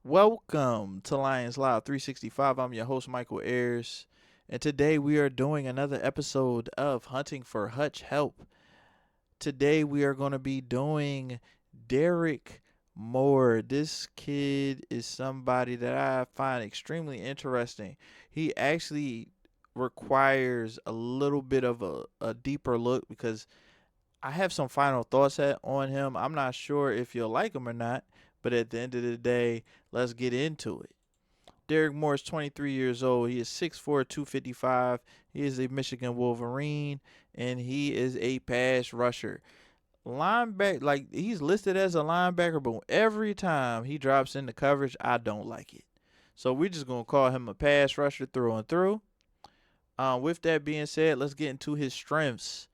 Welcome to Lions Live 365. I'm your host, Michael Ayers, and today we are doing another episode of Hunting for Hutch Help. Today we are going to be doing Derrick Moore. This kid is somebody that I find extremely interesting. He actually requires a little bit of a deeper look because I have some final thoughts on him. I'm not sure if you'll like him or not, but at the end of the day, let's get into it. Derrick Moore is 23 years old. He is 6'4", 255. He is a Michigan Wolverine, and he is a pass rusher. Linebacker, like he's listed as a linebacker, but every time he drops into coverage, I don't like it. So we're just gonna call him a pass rusher through and through. With that being said, let's get into his strengths.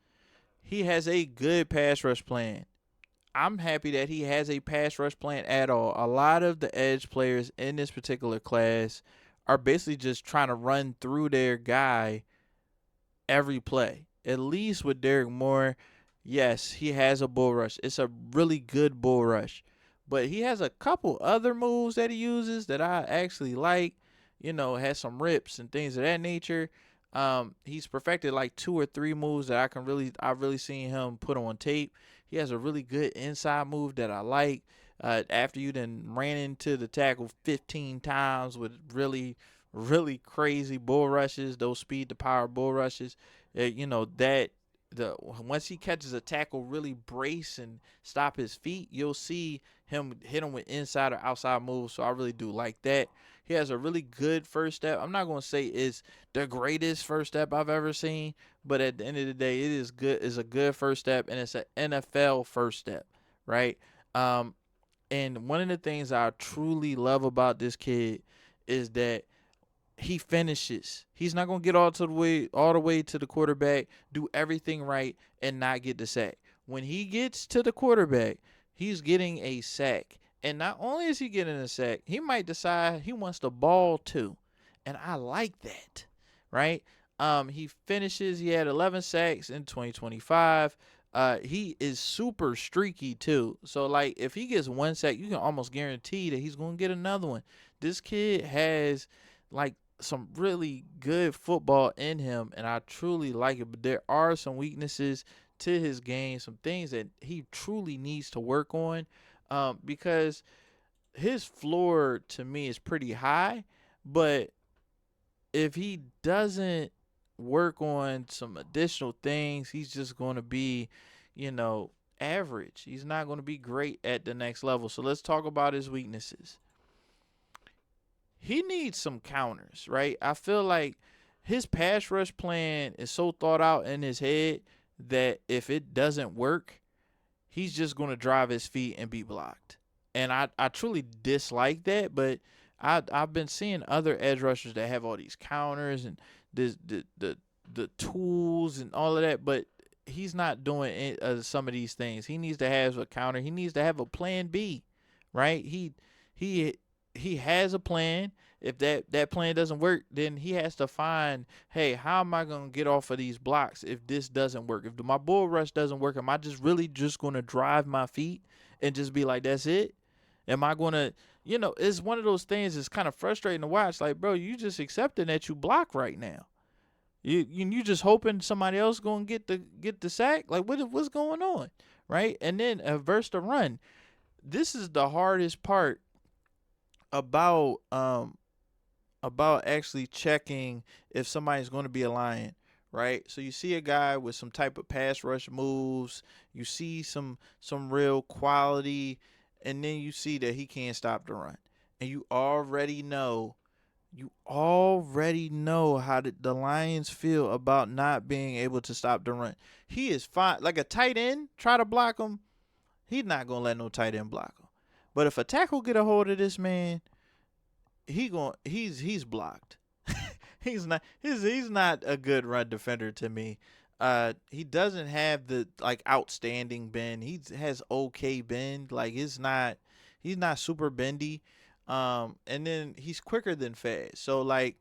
He has a good pass rush plan. I'm happy that he has a pass rush plan at all. A lot of the edge players in this particular class are basically just trying to run through their guy every play. At least with Derrick Moore, yes, he has a bull rush. It's a really good bull rush. But he has a couple other moves that he uses that I actually like. Has some rips and things of that nature. He's perfected like two or three moves that I've really seen him put on tape. He has a really good inside move that I like. After you then ran into the tackle 15 times with really crazy bull rushes, those speed to power bull rushes, that the once he catches a tackle, really brace and stop his feet, you'll see him hit him with inside or outside moves. So I really do like that. He has a really good first step. I'm not gonna say it's the greatest first step I've ever seen, but at the end of the day, it is good. It's a good first step, and it's an NFL first step, right? And one of the things I truly love about this kid is that he finishes. He's not gonna get all the way to the quarterback, do everything right, and not get the sack. When he gets to the quarterback, he's getting a sack. And not only is he getting a sack, he might decide he wants the ball too. And I like that. Right? He finishes, he had 11 sacks in 2025. He is super streaky too. So like if he gets one sack, you can almost guarantee that he's gonna get another one. This kid has like some really good football in him, and I truly like it. But there are some weaknesses to his game, some things that he truly needs to work on, because his floor to me is pretty high. But if he doesn't work on some additional things, he's just going to be, average. He's not going to be great at the next level. So let's talk about his weaknesses. He needs some counters, right? I feel like his pass rush plan is so thought out in his head that if it doesn't work, he's just going to drive his feet and be blocked. And I truly dislike that, but I've been seeing other edge rushers that have all these counters and the tools and all of that, but he's not doing some of these things. He needs to have a counter. He needs to have a plan B, right? He he has a plan. If that plan doesn't work, then he has to find, hey, how am I going to get off of these blocks if this doesn't work? If my bull rush doesn't work, am I just really just going to drive my feet and just be like, that's it? Am I going to, it's one of those things that's kind of frustrating to watch. Like, bro, you just accepting that you block right now. You just hoping somebody else going to get the sack? Like, what's going on, right? And then versus the run. This is the hardest part about actually checking if somebody's going to be a lion, right? So you see a guy with some type of pass rush moves, you see some real quality, and then you see that he can't stop the run. And you already know how the Lions feel about not being able to stop the run. He is fine. Like a tight end try to block him, he's not going to let no tight end block him. But if a tackle get a hold of this man, he's blocked. he's not a good run defender to me. He doesn't have the like outstanding bend. He has okay bend. Like he's not super bendy. And then he's quicker than fast. So like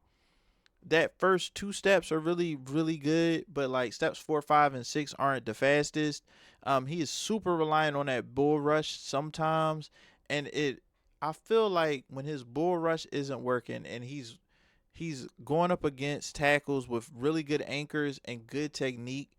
that first two steps are really really good, but like steps 4, 5, and 6 aren't the fastest. He is super reliant on that bull rush sometimes, and I feel like when his bull rush isn't working and he's going up against tackles with really good anchors and good technique,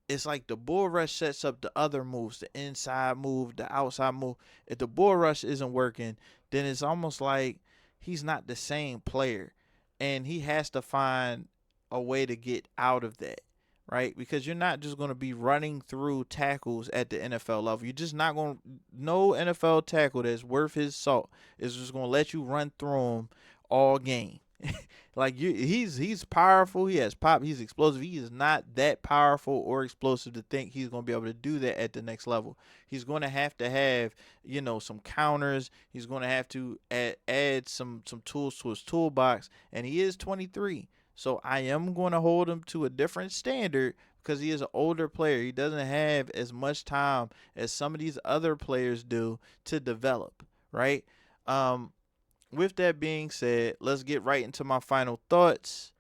it's like the bull rush sets up the other moves, the inside move, the outside move. If the bull rush isn't working, then it's almost like he's not the same player. And he has to find a way to get out of that, right? Because you're not just going to be running through tackles at the NFL level. You're just not going to, no NFL tackle that's worth his salt is just going to let you run through him all game. Like he's powerful. He has pop. He's explosive. He is not that powerful or explosive to think he's going to be able to do that at the next level. He's going to have some counters. He's going to have to add some tools to his toolbox. And he is 23, so I am going to hold him to a different standard because he is an older player. He doesn't have as much time as some of these other players do to develop. Right. With that being said, let's get right into my final thoughts.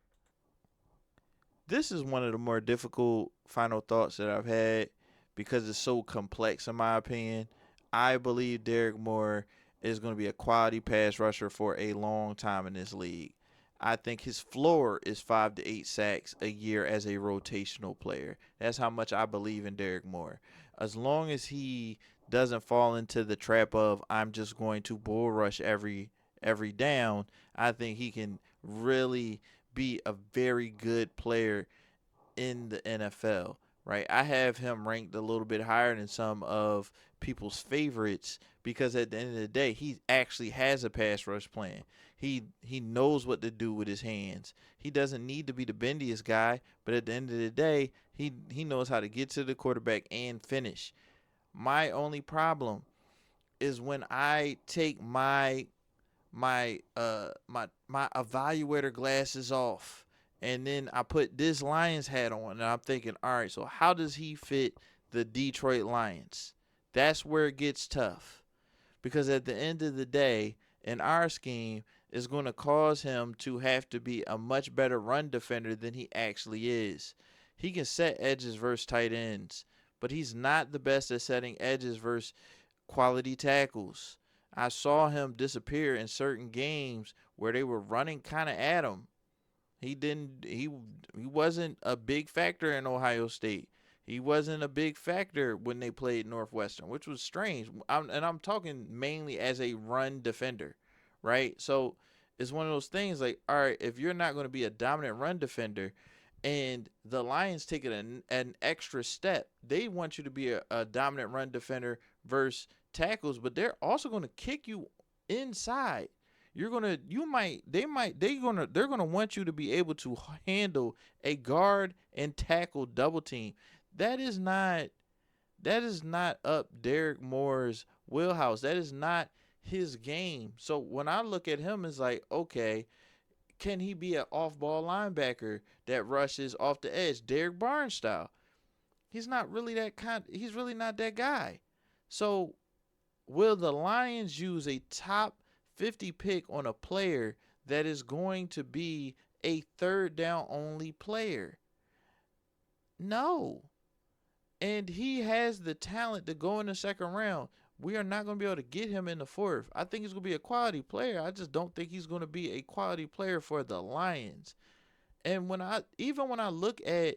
This is one of the more difficult final thoughts that I've had because it's so complex, in my opinion. I believe Derrick Moore is going to be a quality pass rusher for a long time in this league. I think his floor is 5 to 8 sacks a year as a rotational player. That's how much I believe in Derrick Moore. As long as he doesn't fall into the trap of I'm just going to bull rush every down, I think he can really be a very good player in the NFL, right? I have him ranked a little bit higher than some of people's favorites because at the end of the day, he actually has a pass rush plan. He knows what to do with his hands. He doesn't need to be the bendiest guy, but at the end of the day, he knows how to get to the quarterback and finish. My only problem is when I take my evaluator glasses off and then I put this Lions hat on and I'm thinking, all right, so how does he fit the Detroit Lions? That's where it gets tough because at the end of the day, in our scheme, is going to cause him to have to be a much better run defender than he actually is. He can set edges versus tight ends, but he's not the best at setting edges versus quality tackles. I saw him disappear in certain games where they were running kind of at him. He wasn't a big factor in Ohio State. He wasn't a big factor when they played Northwestern, which was strange. I'm talking mainly as a run defender, right? So it's one of those things like, all right, if you're not going to be a dominant run defender, and the Lions take it an extra step, they want you to be a dominant run defender versus tackles, but they're also going to kick you inside. They're gonna want you to be able to handle a guard and tackle double team. That is not that is not up Derrick Moore's wheelhouse. That is not his game. So when I look at him, it's like, okay, can he be an off-ball linebacker that rushes off the edge, Derrick Barnes style? He's not really that kind. He's really not that guy. So will the Lions use a top 50 pick on a player that is going to be a third down only player? No. And he has the talent to go in the second round. We are not going to be able to get him in the fourth. I think he's going to be a quality player. I just don't think he's going to be a quality player for the Lions. And when I look at,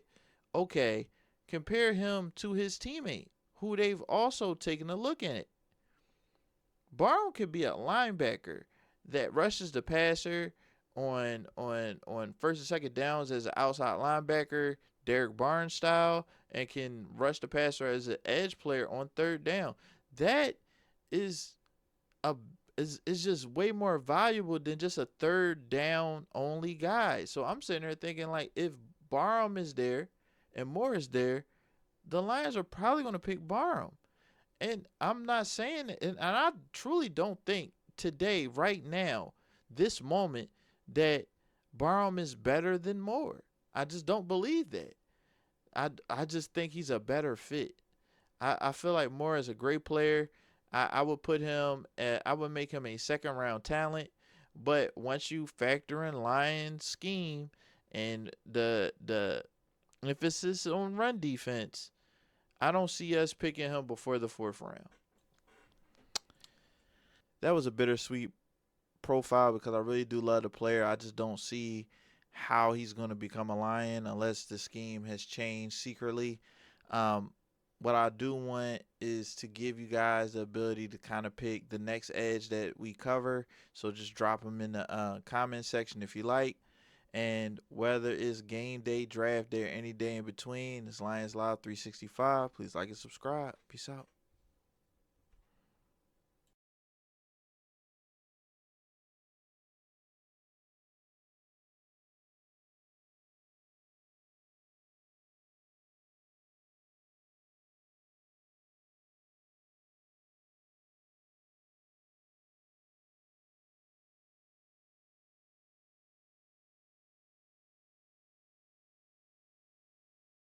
okay, compare him to his teammate, who they've also taken a look at. Barham could be a linebacker that rushes the passer on first and second downs as an outside linebacker, Derrick Barnes style, and can rush the passer as an edge player on third down. That is a is just way more valuable than just a third down only guy. So I'm sitting there thinking, like, if Barham is there and Moore is there, the Lions are probably going to pick Barham. And I'm not saying it, and I truly don't think today, right now, this moment, that Barham is better than Moore. I just don't believe that. I just think he's a better fit. I feel like Moore is a great player. I would put him I would make him a second round talent. But once you factor in Lions scheme and the emphasis on run defense, I don't see us picking him before the fourth round. that was a bittersweet profile because I really do love the player. I just don't see how he's going to become a Lion unless the scheme has changed secretly. Um, what I do want is to give you guys the ability to kind of pick the next edge that we cover. So just drop them in the comment section if you like. And whether it's game day, draft day, or any day in between, it's Lions Live 365. Please like and subscribe. Peace out.